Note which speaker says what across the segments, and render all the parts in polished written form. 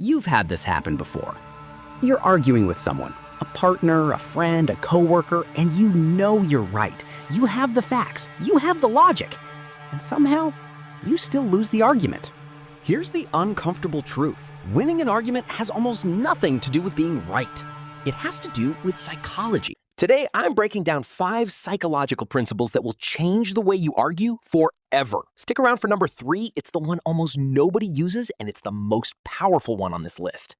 Speaker 1: You've had this happen before. You're arguing with someone, a partner, a friend, a coworker, and you know you're right. You have the facts, you have the logic, and somehow you still lose the argument. Here's the uncomfortable truth. Winning an argument has almost nothing to do with being right. It has to do with psychology. Today, I'm breaking down 5 psychological principles that will change the way you argue forever. Stick around for number 3. It's the one almost nobody uses, and it's the most powerful one on this list.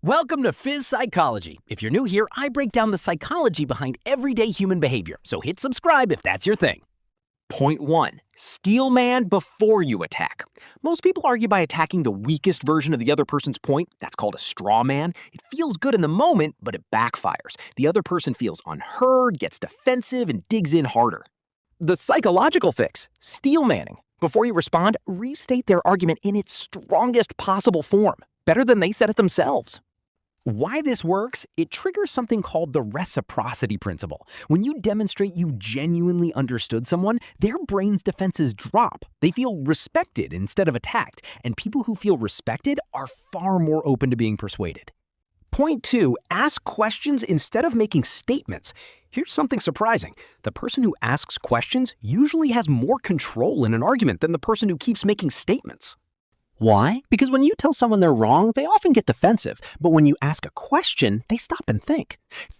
Speaker 1: Welcome to Phys Psychology. If you're new here, I break down the psychology behind everyday human behavior, so hit subscribe if that's your thing. Point 1. Steel man before you attack. Most people argue by attacking the weakest version of the other person's point. That's called a straw man. It feels good in the moment, but it backfires. The other person feels unheard, gets defensive, and digs in harder. The psychological fix, steel manning. Before you respond, restate their argument in its strongest possible form, better than they said it themselves. Why this works? It triggers something called the reciprocity principle. When you demonstrate you genuinely understood someone, their brain's defenses drop. They feel respected instead of attacked, and people who feel respected are far more open to being persuaded. Point 2, ask questions instead of making statements. Here's something surprising. The person who asks questions usually has more control in an argument than the person who keeps making statements. Why? Because when you tell someone they're wrong, they often get defensive. But when you ask a question, they stop and think.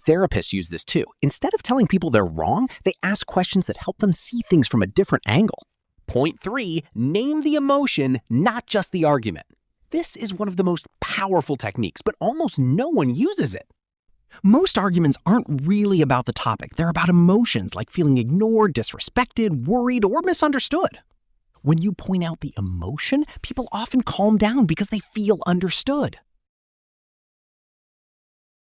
Speaker 1: Therapists use this too. Instead of telling people they're wrong, they ask questions that help them see things from a different angle. Point 3, name the emotion, not just the argument. This is one of the most powerful techniques, but almost no one uses it. Most arguments aren't really about the topic. They're about emotions like feeling ignored, disrespected, worried, or misunderstood. When you point out the emotion, people often calm down because they feel understood.